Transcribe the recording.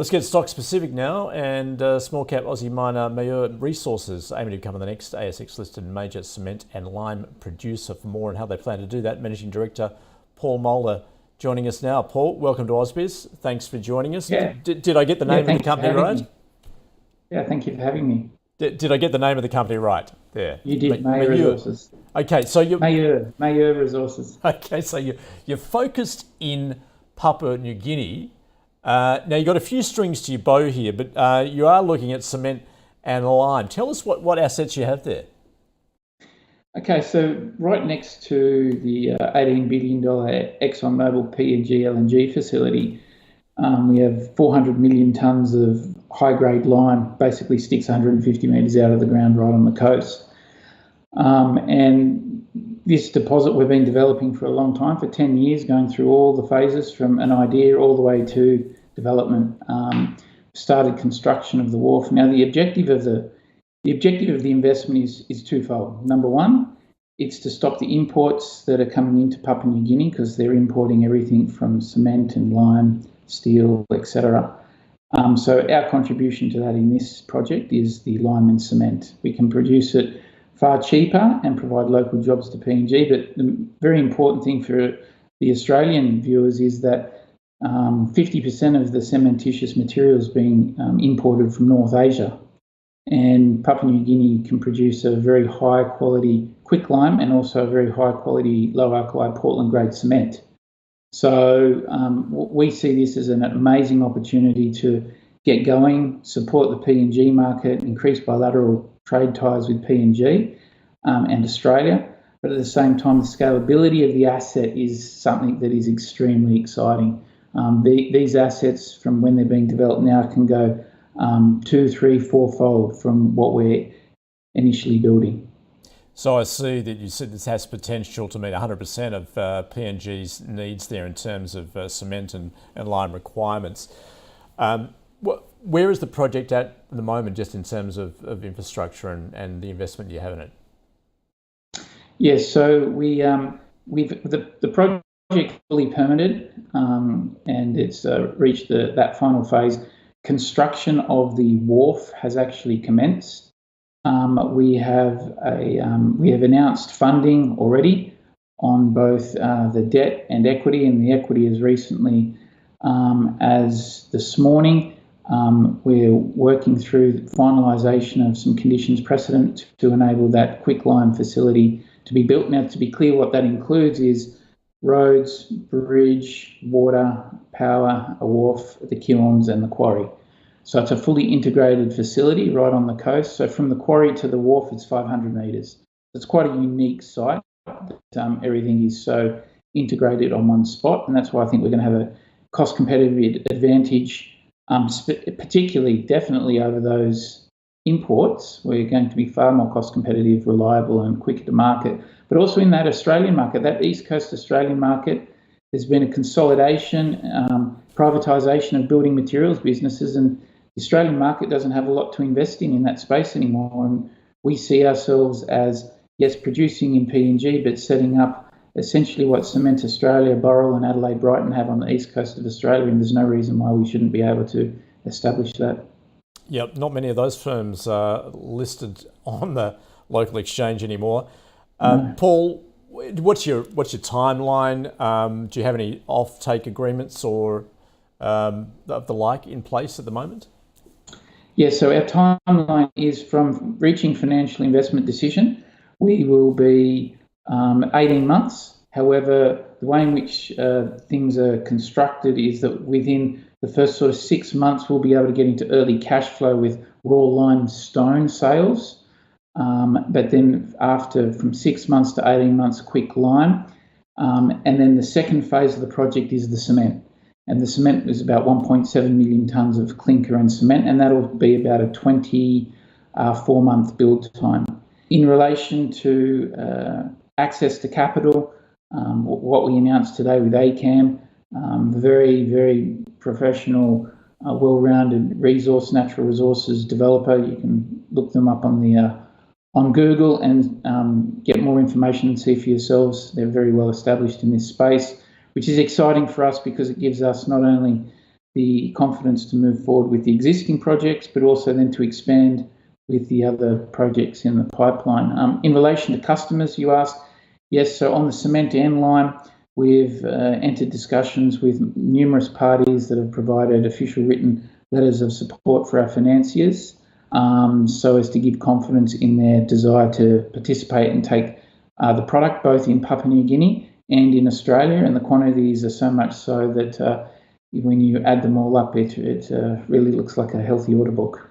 Let's get stock specific now, and small cap Aussie miner Mayur Resources aiming to become the next ASX listed major cement and lime producer. For more on how they plan to do that, Managing Director Paul Mulder joining us now. Paul, welcome to Ausbiz. Thanks for joining us. Yeah. Did I get the name of the company right? Me. Yeah, thank you for having me. Did I get the name of the company right there? You did, Mayur Resources. Okay, so you Mayur Resources. Okay, so you're focused in Papua New Guinea. Now you've got a few strings to your bow here, but you are looking at cement and lime. Tell us what assets you have there. Okay, so right next to the $18 billion ExxonMobil PNG LNG facility, we have 400 million tonnes of high-grade lime, basically sticks 150 metres out of the ground right on the coast. And this deposit we've been developing for a long time, for 10 years, going through all the phases from an idea all the way to development. Started construction of the wharf. Now the objective of the investment is twofold. Number one, it's to stop the imports that are coming into Papua New Guinea, because they're importing everything from cement and lime, steel, etc. So our contribution to that in this project is the lime and cement. We can produce it far cheaper and provide local jobs to PNG, but the very important thing for the Australian viewers is that 50% of the cementitious materials being imported from North Asia, and Papua New Guinea can produce a very high quality quicklime and also a very high quality low alkali Portland grade cement. So we see this as an amazing opportunity to get going, support the PNG market, increase bilateral trade ties with PNG and Australia, but at the same time the scalability of the asset is something that is extremely exciting. These assets, from when they're being developed now, can go 2, 3, 4-fold from what we're initially building. So I see that you said this has potential to meet 100% of PNG's needs there in terms of cement and lime requirements. Where is the project at the moment, just in terms of infrastructure and the investment you have in it? Yes, so the project is fully permitted, and it's reached that final phase. Construction of the wharf has actually commenced. We have announced funding already on both the debt and equity, and the equity is recently, as this morning, we're working through the finalisation of some conditions precedent to enable that quicklime facility to be built. Now, to be clear, what that includes is roads, bridge, water, power, a wharf, the kilns and the quarry. So it's a fully integrated facility right on the coast. So from the quarry to the wharf, it's 500 metres. It's quite a unique site. Everything is so integrated on one spot, and that's why I think we're going to have a cost competitive advantage, particularly definitely over those imports. We're going to be far more cost competitive, reliable and quicker to market. But also in that Australian market, that East Coast Australian market, there's been a consolidation, privatisation of building materials businesses, and the Australian market doesn't have a lot to invest in that space anymore. And we see ourselves as, yes, producing in PNG, but setting up essentially what Cement Australia, Boral and Adelaide Brighton have on the east coast of Australia, and there's no reason why we shouldn't be able to establish that. Yep, not many of those firms are listed on the local exchange anymore. No. Paul, what's your timeline? Do you have any off-take agreements or of the like in place at the moment? Yes, so our timeline is from reaching financial investment decision. We will be 18 months. However, the way in which things are constructed is that within the first sort of 6 months, we'll be able to get into early cash flow with raw limestone sales. But then from 6 months to 18 months, quick lime. And then the second phase of the project is the cement. And the cement is about 1.7 million tonnes of clinker and cement, and that'll be about a 24-month build time. In relation to access to capital, what we announced today with ACAM, very, very professional, well-rounded natural resources developer. You can look them up on Google and get more information and see for yourselves. They're very well established in this space, which is exciting for us because it gives us not only the confidence to move forward with the existing projects, but also then to expand with the other projects in the pipeline. In relation to customers, you asked, yes, so on the cement and lime, we've entered discussions with numerous parties that have provided official written letters of support for our financiers, so as to give confidence in their desire to participate and take the product both in Papua New Guinea and in Australia, and the quantities are so much so that when you add them all up, it really looks like a healthy order book.